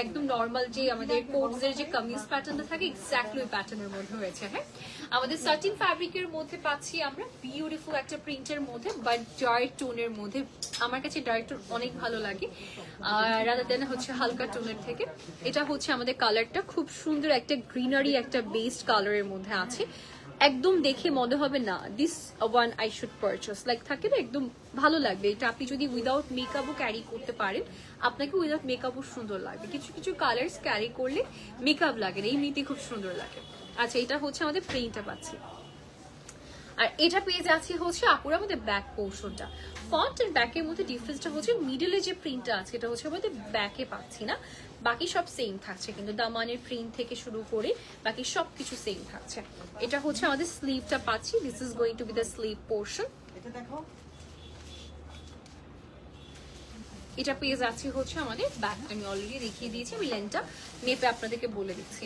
A: একদম নর্মাল যে আমাদের কোটসের যে কামিজ প্যাটার্নটা থাকে এক্স্যাক্টলি ওই প্যাটার্নের মধ্যে হয়েছে। হ্যাঁ, আমাদের সার্টিন ফ্যাব্রিকের মধ্যে পাচ্ছি আমরা বিউটিফুল একটা প্রিন্টের মধ্যে বাট ডার্ক টোনের মধ্যে। আমার কাছে ডার্ক টোন অনেক ভালো লাগে রাদার দেন হচ্ছে হালকা টোনের থেকে। এটা হচ্ছে আমাদের কালারটা খুব সুন্দর একটা গ্রিনারি একটা বেসড কালারের মধ্যে আছে। একদম দেখে মনে হবে না this one I should purchase, like থাকে না একদম ভালো লাগবে এটা। আপনি যদি উইদাউট মেকআপও ক্যারি করতে পারেন, আপনাকে উইদাউট মেকআপও সুন্দর লাগবে। কিছু কিছু কালার্স ক্যারি করলে মেকআপ লাগে না, এমনিতে খুব সুন্দর লাগে। আচ্ছা, এটা হচ্ছে আমাদের প্রিন্টটা পাচ্ছি। আর এটা পেয়ে যাচ্ছি হচ্ছে আপুরা আমাদের ব্যাক পোর্শনটা। ফ্রন্ট এন্ড ব্যাকের মধ্যে ডিফারেন্সটা হচ্ছে মিডলে যে প্রিন্টটা আছে এটা হচ্ছে আমাদের ব্যাকে পাচ্ছি না, বাকি সব সেম থাকছে, কিন্তু দামানের প্রিন্ট থেকে শুরু করে বাকি সব কিছু সেম থাকছে। এটা হচ্ছে আমাদের স্লিভটা পাচ্ছি, this is going to be the sleeve portion.
C: এটা দেখো,
A: এটা পেয়ে যাচ্ছি হচ্ছে আমাদের ব্যাক, আমি অলরেডি দেখিয়ে দিয়েছি, আমি লেন্থটা মেপে আপনাদেরকে বলে দিচ্ছি।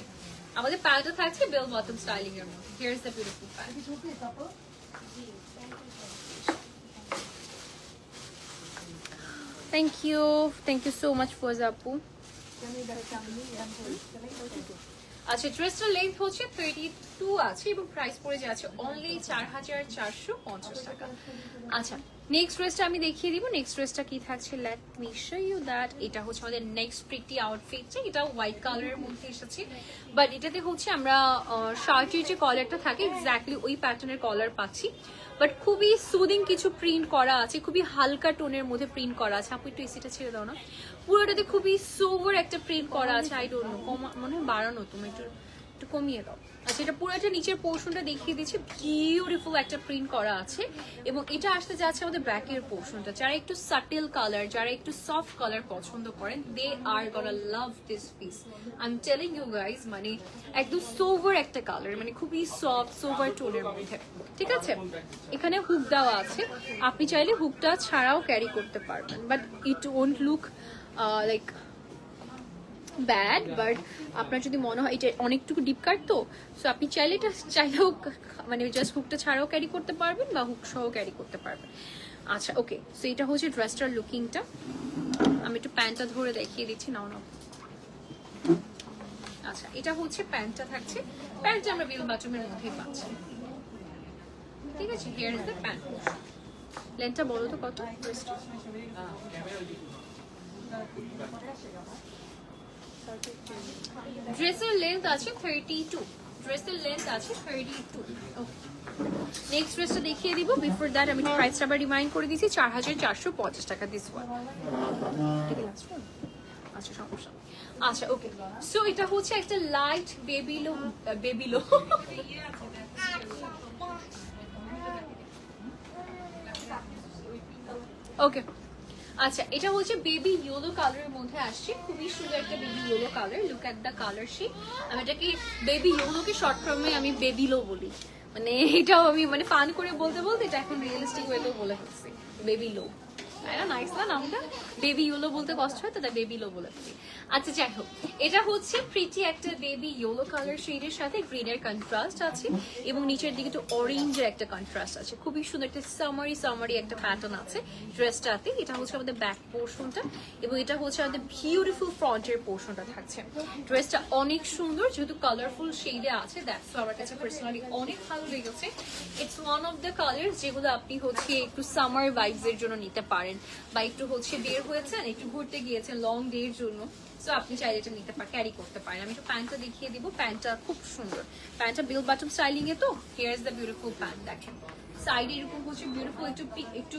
A: আমাদের প্যান্টটা থাকছে বেল বটম স্টাইলিং এর মধ্যে। Here is the beautiful pant. Thank you so much Foza আপু। আচ্ছা, ড্রেসটার লেন্থ হচ্ছে 32 আছে এবং প্রাইস পড়ে যাচ্ছে অনলি 4450 টাকা। আচ্ছা, নেক্সট ড্রেসটা আমি দেখিয়ে দিব। নেক্সট ড্রেসটা কি থাকছে, let me show you that. এটা হচ্ছে আমাদের নেক্সট প্রিটি আউটফিটটা। এটা হোয়াইট কালারের মধ্যে এসেছে, বাট এটাতে হচ্ছে আমরা শার্টের যে কলারটা থাকে এক্স্যাক্টলি ওই প্যাটার্নের কলার পাচ্ছি, বাট খুবই সুদিং কিছু প্রিন্ট করা আছে, খুবই হালকা টোনের মধ্যে প্রিন্ট করা আছে। আপু একটু এসিটা ছেড়ে দাও না। পুরোটাতে খুবই সোভার একটা প্রিন্ট করা আছে। আই ডোন্ট নো, মনে হয় বাড়ানো, তুমি একটু কমিয়ে দাও। আচ্ছা, এটা পুরোটা নিচের পোর্শনটা দেখিয়ে দিচ্ছি, বিউটিফুল একটা প্রিন্ট করা আছে এবং এটা আসতে যাচ্ছে আমাদের ব্যাকের পোর্শনটা। যারা একটু সাটেল কালার, যারা একটু সফট কালার পছন্দ করেন, they are gonna love this piece, I am telling you guys. মানে একদম সোভার একটা কালার, মানে খুবই সফট সোভার টোনের মধ্যে, ঠিক আছে। এখানে হুক দেওয়া আছে, আপনি চাইলে হুকটা ছাড়াও ক্যারি করতে পারবেন, but it won't look like bad. But আপনার যদি মনে হয় এটা অনেকটুকু ডিপ কাট, তো সো আপনি চাইলে এটা চাইলেও মানে জাস্ট হুকটা ছাড়াও ক্যারি করতে পারবেন বা হুক সহ ক্যারি করতে পারবেন। আচ্ছা, ওকে, সো এটা হচ্ছে ড্রেসটার লুকিংটা। আমি একটু প্যান্টটা ধরে দেখিয়ে দিচ্ছি, নাও নাও। আচ্ছা, এটা হচ্ছে প্যান্টটা থাকছে, প্যান্টটা আমরা বেল বাটমের মধ্যেই পাচ্ছি, ঠিক আছে। Here is the pant. লেন্থটা বলো তো কত ড্রেসটা? ড্রেসের লেন্থ আছে 32, ড্রেসের লেন্থ আছে 32। ওকে, নেক্সট ড্রেসটা দেখিয়ে দিব। বিফোর দ্যাট আমি প্রাইসটা আবার রিমাইন্ড করে দিয়েছি, 4450 টাকা দিস ওয়ান। আচ্ছা, সমস্যা। আচ্ছা, ওকে, সো এটা হচ্ছে একটা লাইট বেবি লো ওকে। আচ্ছা, এটা হচ্ছে বেবি ইয়েলো কালারের মধ্যে আসছে, খুবই সুন্দর একটা baby yellow colour. Look at the colour shade. আমি এটাকে বেবি ইয়েলোকে শর্ট ফর্মে আমি বেবি লো বলি, মানে এটাও আমি মানে ফান করে বলতে বলতে এটা এখন রিয়েলিস্টিক ওয়েতেও বলে ফেলছি, বেবি লো। নাইস না নামটা? বেবি ইয়েলো বলতে কষ্ট হয় তো তাই বেবি লো বলে ফেলি। আচ্ছা, যাই হোক, এটা হচ্ছে প্রিটি একটা বেবি ইয়েলো কালার শেডের সাথে গ্রিনের কন্ট্রাস্ট আছে এবং নিচের দিকে একটু অরেঞ্জের একটা কন্ট্রাস্ট আছে। খুবই সুন্দর একটা সামারি একটা প্যাটার্ন আছে ড্রেসটাতে। এটা হচ্ছে আমাদের ব্যাক পোর্শনটা এবং এটা হচ্ছে আমাদের বিউটিফুল ফ্রন্টের পোর্শনটা থাকছে। ড্রেসটা অনেক সুন্দর, যেহেতু কালারফুল শেডে আছে, দ্যাটস আমার কাছে পার্সোনালি অনেক ভালো লেগেছে। It's one of the colour যেগুলো আপনি হচ্ছে একটু সামার ভাইবস এর জন্য নিতে পারেন, বা একটু হচ্ছে বের হয়েছেন, একটু ঘুরতে গিয়েছেন লং ডে এর জন্য, সো আপনি চাইলে এটা নিতে ক্যারি করতে পারেন। আমি একটু প্যান্টটা দেখিয়ে দিব। প্যান্টটা খুব সুন্দর, প্যান্টটা বেল বাটম স্টাইলিং এ। তো here is the beautiful pant. দেখেন সাইডে এরকম হচ্ছে বিউটিফুল একটু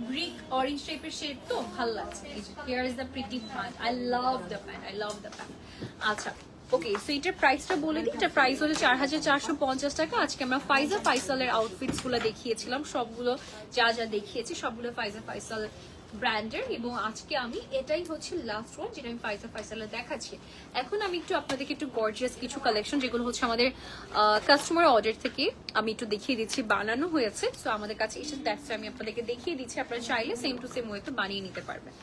A: ব্রিক অরেঞ্জ টাইপের শেড, তো ভালো লাগছে। Here is the pretty pant. I love the pant. আচ্ছা, ওকে, সো এটার প্রাইসটা বলে দিই। এটার প্রাইস হলো 4450 টাকা। আজকে আমরা ফাইজা ফাইসালের আউটফিটস গুলো দেখিয়েছিলাম, সবগুলো যা দেখিয়েছি সবগুলো ফাইজা ফাইসাল ব্র্যান্ডের, এবং আজকে আমি এটাই হচ্ছে লাস্ট ওয়ান যেটা আমি ফাইজা ফাইসালে দেখাচ্ছি। এখন আমি একটু আপনাদেরকে একটু গর্জিয়াস কিছু কালেকশন, যেগুলো হচ্ছে আমাদের কাস্টমার অর্ডার থেকে আমি একটু দেখিয়ে দিচ্ছি, বানানো হয়েছে, সো আমাদের কাছে এসে দ্যাটস আমি আপনাদেরকে দেখিয়ে দিচ্ছি। আপনারা চাইলে সেম টু সেম ওয়েতে বানিয়ে নিতে পারবেন।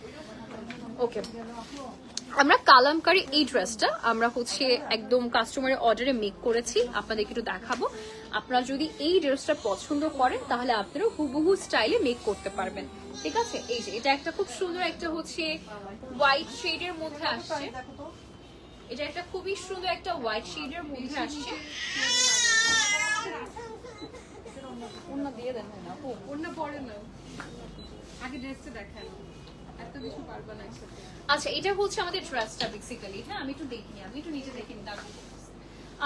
A: ওকে, আমরা কালামকারী এই ড্রেসটা আমরা হচ্ছে একদম কাস্টমারের অর্ডারে মেক করেছি, আপনাদেরকে একটু দেখাবো। আপনারা যদি এই ড্রেসটা পছন্দ করেন তাহলে আপনারা হুবহু স্টাইলে মেক করতে পারবেন, ঠিক আছে। এই যে এটা একটা খুব সুন্দর একটা হচ্ছে হোয়াইট শেডের মধ্যে আসছে, এটা একটা খুবই সুন্দর একটা হোয়াইট শেডের মধ্যে আসছে।
B: ওড়না দিয়ে দেন না, ওড়না পরে না, আগে ড্রেসটা দেখান। এত কিছু পারবা না একসাথে।
A: আচ্ছা এটা হচ্ছে আমাদের ড্রেসটা বেসিক্যালি, হ্যাঁ আমি একটু দেখিনি, আমি একটু নিচে দেখিনি তারপর বলতেছি।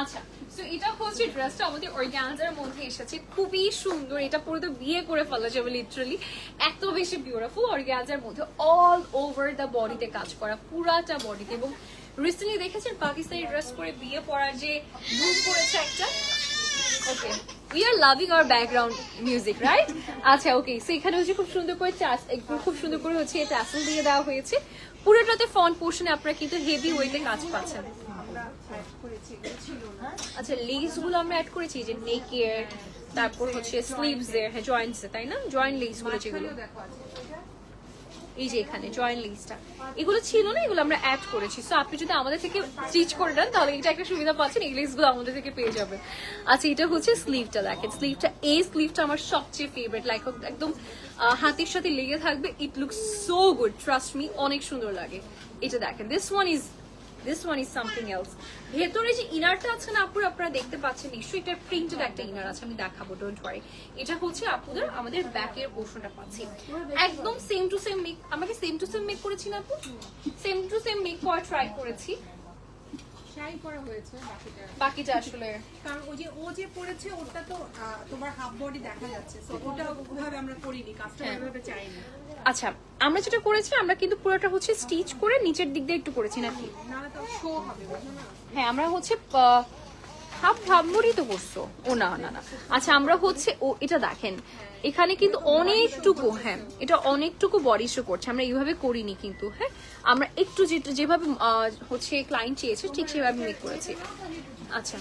A: আচ্ছা সো এটা হচ্ছে ড্রেসটা আমাদের অর্গানজার মধ্যে এসেছে, খুবই সুন্দর, এটা পুরো তো বিয়ে করে ফেলা যাবে লিটারালি, এত বেশি বিউটিফুল অর্গানজার মধ্যে অল ওভার দ্য বডিতে কাজ করা, পুরাটা বডিতে। এবং রিসেন্টলি দেখেছেন পাকিস্তানি ড্রেস পরে বিয়ে পড়ার যে লুক করেছে একটা, okay we are loving our background music right. আচ্ছা ওকে সো এখানে হচ্ছে খুব সুন্দর করে খুব সুন্দর করে হচ্ছে ট্যাসেল দিয়ে দেওয়া হয়েছে, পুরোটাতে ফ্রন্ট পোর্শনে আপনারা কিন্তু হেভি ওয়েতে কাজ পাচ্ছেন।
B: আমরা অ্যাড করেছি, এগুলো ছিল না।
A: আচ্ছা লেস গুলো আমরা অ্যাড করেছি, যে নেকের, তারপর হচ্ছে স্লিভস এর, হ্যাঁ জয়েন্টস তাই না, জয়েন্ট লেস গুলো যেগুলো
B: মাঝখানেও দেখো আছে।
A: এই যে এখানে জয়েন্ট লেসটা, এগুলো ছিল না, এগুলো আমরা অ্যাড করেছি। সো আপনি যদি আমাদের থেকে স্টিচ করে দেন তাহলে এটা একটা সুবিধা পাচ্ছেন, এই লেস গুলো আমাদের থেকে পেয়ে যাবেন। আচ্ছা এটা হচ্ছে স্লিভটা, দেখেন স্লিভটা, এই স্লিভটা আমার সবচেয়ে ফেভারিট, লাইক একদম হাতের সাথে লেগে থাকবে, it looks so good, trust me, অনেক সুন্দর লাগে। এটা দেখেন this one is something else. ভেতরে যে ইনারটা আছে না আপুর, আপনারা দেখতে পাচ্ছেন নিশ্চয়ই, এটা প্রিন্টেড একটা ইনার আছে, আমি দেখাবো, ডোন্ট ওয়ারি। এটা হচ্ছে আপুদের আমাদের ব্যাকের পোর্শনটা পাচ্ছি একদম সেম টু সেম মেক, আমাকে সেম টু সেম মেক করেছি না আপু, সেম টু সেম মেক করা ট্রাই করেছি,
B: শাই করা হয়েছে
A: বাকিটা আসলে
B: কারণ ও যে পড়েছে ওটা তো তোমার হাফ বডি দেখা যাচ্ছে, সো ওটা ওভাবে আমরা করিনি, কাস্টমার এভাবে চাইনি।
A: আচ্ছা আমরা যেটা করেছি, আমরা কিন্তু পুরোটা হচ্ছে স্টিচ করে নিচের দিক দিয়ে একটু করেছি নাকি,
B: না তো শো হবে, বুঝো না?
A: হ্যাঁ আমরা হচ্ছে হাফ হাফমুড়ি তো করছো, ও না না না, আচ্ছা আমরা হচ্ছে ও এটা দেখেন এখানে কিন্তু অনেকটুকু, হ্যাঁ এটা অনেকটুকু বডি শো করছে, আমরা এইভাবে করিনি কিন্তু, হ্যাঁ আমরা একটু যেভাবে হচ্ছে ক্লায়েন্ট চেয়েছে ঠিক সেভাবে মেক করেছি। আচ্ছা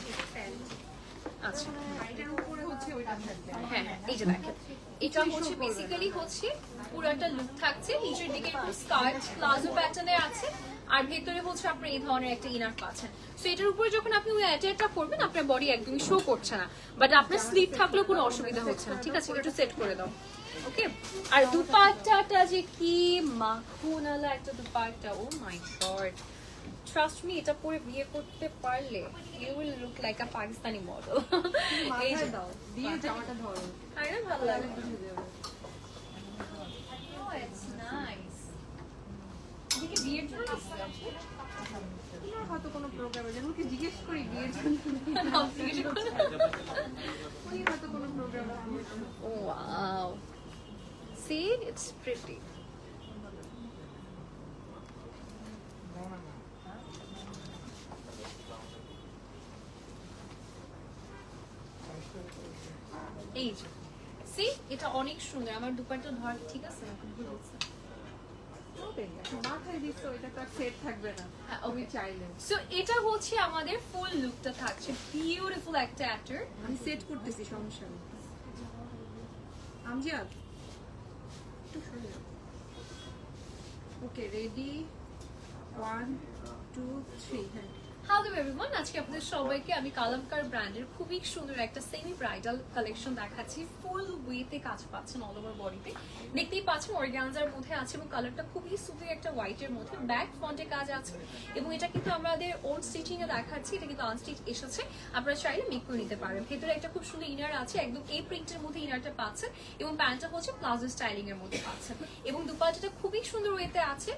A: আচ্ছা
B: এটার উপরে হচ্ছে ওইটা থাকবে।
A: হ্যাঁ হ্যাঁ এই যে দেখেন এটা হচ্ছে বেসিক্যালি হচ্ছে পুরো একটা লুক থাকছে, নিচের দিকে একটু স্কার্ট প্লাজো প্যাটার্নের আছে, আর ভেতরে হচ্ছে আপনি এই ধরনের একটা ইনার পাচ্ছেন। সো এটার উপরে যখন আপনি ওই অ্যাটাচটা করবেন আপনার বডি একদমই শো করছে না, বাট আপনার স্লিভ থাকলেও কোনো অসুবিধা হচ্ছে না, ঠিক আছে একটু সেট করে দাও, ওকে। আর দুপাট্টাটা যে কি মাখুনালা একটা dupatta, oh my god, trust me এটা পরে বিয়ে করতে পারলে you will look like a Pakistani model. এই যে
B: মাথায় দাও, দিয়ে জামাটা ধরো।
A: আরে ভালো লাগে,
B: বুঝে যাবে।
A: oh it's nice, দেখি বিয়ের জন্য আসছে আপু,
B: তোমার হয়তো কোনো প্রোগ্রামে যেমনকি জিজ্ঞেস করি বিয়ের জন্য,
A: না জিজ্ঞেস করো।
B: উনি হয়তো কোনো প্রোগ্রামে।
A: Oh, wow. See, it's pretty. এই যে সি এটা অনেক সুন্দর, আমার দুপাট্টা ধর ঠিক আছে না, ভুল হচ্ছে।
B: মাথায় দিচ্ছ, এটা তো সেট থাকবে না।
A: হ্যাঁ,
B: আমি
A: okay.
B: চাইলে
A: সো এটা হচ্ছে আমাদের ফুল লুকটা থাকছে, বিউটিফুল একটা অ্যাক্টর।
B: আমি সেট করতেছি, সমস্যা নেই। আমজিয়াদ ওকে, রেডি 1 2 3, হ্যাঁ।
A: হ্যালো এভরিওয়ান, আজকে আপনাদের সবাইকে আমি কালামকার ব্র্যান্ডের খুবই সুন্দর একটা সেমি ব্রাইডাল কালেকশন দেখাচ্ছি, ফুল ওয়েতে কাজ পাচ্ছেন অল ওভার বডিতে, দেখতেই পাচ্ছেন অর্গানজার মধ্যে আছে এবং কালারটা খুবই সুন্দর একটা হোয়াইটের মধ্যে, ব্যাক ফ্রন্টে কাজ আছে এবং এটা কিন্তু আমাদের ওন স্টিচিং এ দেখাচ্ছি, এটা কিন্তু আনস্টিচ এসেছে, আপনারা চাইলে মেক করে নিতে পারেন। ভেতরে একটা খুব সুন্দর ইনার আছে, একদম এই প্রিন্টের মধ্যে ইনারটা পাচ্ছেন এবং প্যান্টটা হচ্ছে প্লাজো স্টাইলিং এর মধ্যে পাচ্ছেন এবং দুপাট্টাটা খুবই সুন্দর ওয়েতে আছে,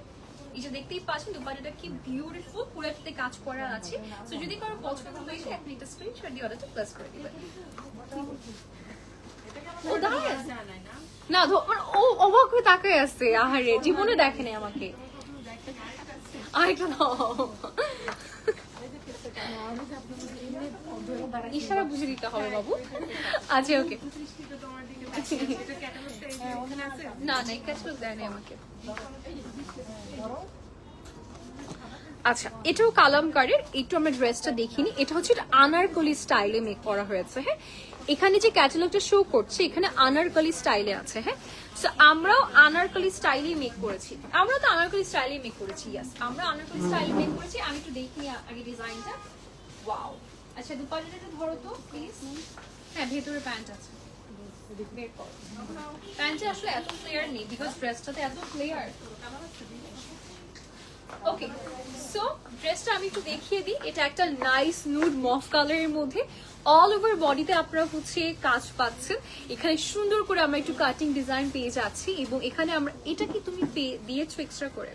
A: এই যে দেখতেই পাচ্ছেন দুপাট্টাটা কি বিউটিফুল, পুরোটাতে কাজ করা আছে। সো যদি কারো পছন্দ হয়েছে আপনি একটা স্ক্রিনশট দিয়ে অর্ডারটা প্লেস করে দিবেন। ও দাঁড়ায় আছে না, মানে ও অবাক হয়ে তাকায় আছে, আহারে জীবনে দেখেনি আমাকে, আরেকটা নাও, ইশারা বুঝে দিতে হবে বাবু। আচ্ছা ওকে,
B: এটা ক্যাটালগটা ওখানে আছে।
A: না না ক্যাটালগ দেয় না আমাকে। আচ্ছা এটাও কালামকারের, একটু আমরা ড্রেসটা দেখিনি, এটা হচ্ছে আনারকলি স্টাইলে মেক করা হয়েছে, হ্যাঁ এখানে যে ক্যাটালগটা শো করছে এখানে আনারকলি স্টাইলে আছে, হ্যাঁ সো আমরাও আনারকলি স্টাইলে মেক করেছি, আমরা তো আনারকলি স্টাইলে মেক করেছি, ইয়েস আমরা আনারকলি স্টাইলে মেক করেছি। আমি একটু দেখি আগে ডিজাইনটা, ওয়াও। আচ্ছা দুপাট্টাটা ধরো তো প্লিজ, হ্যাঁ ভেতরে প্যান্ট আছে, বের করো, প্যান্টে আসলে এত ফ্লেয়ার নেই বিকজ ড্রেসটাতে এত ফ্লেয়ার। ওকে সো ড্রেসটা আমি একটু দেখিয়ে দিই, এটা একটা নাইস নুড মফ কালারের মধ্যে অল ওভার বডিতে আপনারা হচ্ছে কাজ পাচ্ছেন। এখানে সুন্দর করে আমরা একটু কাটিং ডিজাইন পেয়ে যাচ্ছি এবং এখানে আমরা এটা কি তুমি দিয়েছো এক্সট্রা করে?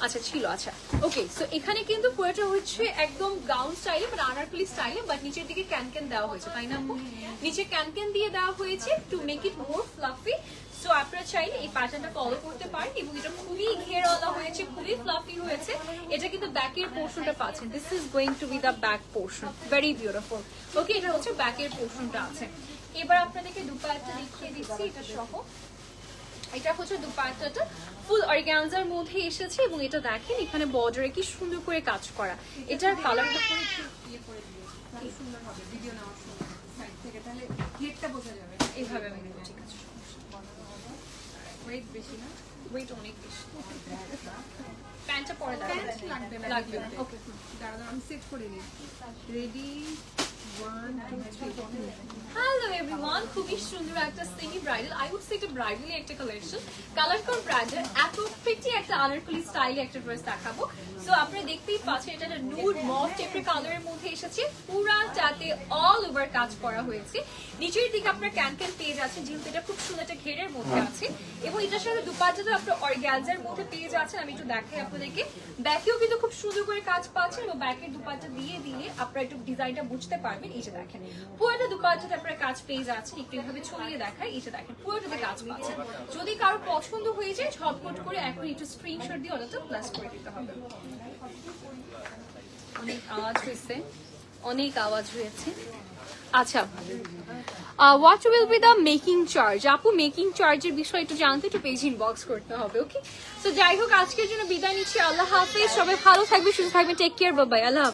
A: আচ্ছা ছিল, আচ্ছা ওকে। সো এখানে কিন্তু পুরোটা হচ্ছে একদম গাউন স্টাইলে বাট আনারকলি স্টাইলে, বাট নিচের দিকে ক্যান দেওয়া হয়েছে, তাই না আপু? নিচে ক্যান দিয়ে দেওয়া হয়েছে to make it more fluffy. So আপনারা চাইলে এই প্যাটার্নটা ফলো করতে পারেন এবং এটা খুবই ঘেরওয়ালা হয়েছে, খুবই ফ্লাফি হয়েছে। এটা কিন্তু ব্যাকের পোর্শনটা পাচ্ছেন, this is going to be the back portion, very beautiful. Okay, এটা হচ্ছে ব্যাকের পোর্শনটা আছে। এবার আপনাদেরকে দুপাট্টা দেখিয়ে দিচ্ছি এটা সহ। এটা হচ্ছে দুপাট্টাটা ফুল অর্গানজার মধ্যে এসেছে এবং এটা দেখেন এখানে বর্ডারে কি সুন্দর করে কাজ করা। এটার কালারটা
B: করে একটু ইয়ে করে দিও, তাহলে সুন্দর হবে ভিডিও নেওয়ার সময় সাইড থেকে, তাহলে ঘেরটা বোঝা যাবে।
A: এইভাবে আমি নেবো, ঠিক আছে?
B: ওয়েট বেশি না,
A: ওয়েট অনেক বেশি। প্যান্টটা পরে
B: প্যান্ট লাগবে না,
A: লাগবে না। ওকে,
B: দাঁড়া আমি সেট করে নিই। রেডি 1 2 3।
A: হ্যালো এভরিওয়ান, খুবই সুন্দর একটা semi bridal, I would say এটা ব্রাইডালি একটা কালেকশন, কালার কোড ব্রাইডাল, এত প্রিটি একটা আনারকলি স্টাইলে একটা ড্রেস দেখাবো। সো আপনারা দেখতেই পাচ্ছেন এটা একটা নুড মভ টাইপের কালারের মধ্যে এসেছে, পুরাটাতে অল ওভার কাজ করা হয়েছে। নিচের দিকে আপনারা ক্যান পেয়ে যাচ্ছেন, যেহেতু এটা খুব সুন্দর একটা ঘেরের মধ্যে আছে এবং এটার সাথে দুপাট্টাটা আপনারা অর্গানজার মধ্যে পেয়ে যাচ্ছেন। আমি একটু দেখাই আপনাদেরকে, ব্যাকেও কিন্তু খুব সুন্দর করে কাজ পাচ্ছেন এবং ব্যাকের দুপাট্টা দিয়ে দিলে আপনারা একটু ডিজাইনটা বুঝতে পারবেন। এই যে দেখেন পুরোটা দুপাট্টাতে আপনারা কাজ পেয়ে যাচ্ছেন, একটু এভাবে ছড়িয়ে দেখায়, এই যে দেখেন পুরোটাতে কাজ পাচ্ছেন। যদি কারো পছন্দ হয়ে যায় ঝটপট করে এখন একটু স্ক্রিনশট দিয়ে অর্ডারটা প্লাস করে দিতে হবে। অনেক আওয়াজ হয়েছে, অনেক আওয়াজ হয়েছে। আচ্ছা, what will be the making charge? আপু মেকিং চার্জের বিষয় একটু জানতে একটু পেজ ইনবক্স করতে হবে। ওকে, তো যাই হোক আজকের জন্য বিদায় নিচ্ছি, আল্লাহ হাফেজ, সবাই ভালো থাকবে, সুস্থ থাকবে, টেক কেয়ার, বাই বাই, আল্লাহ হাফেজ।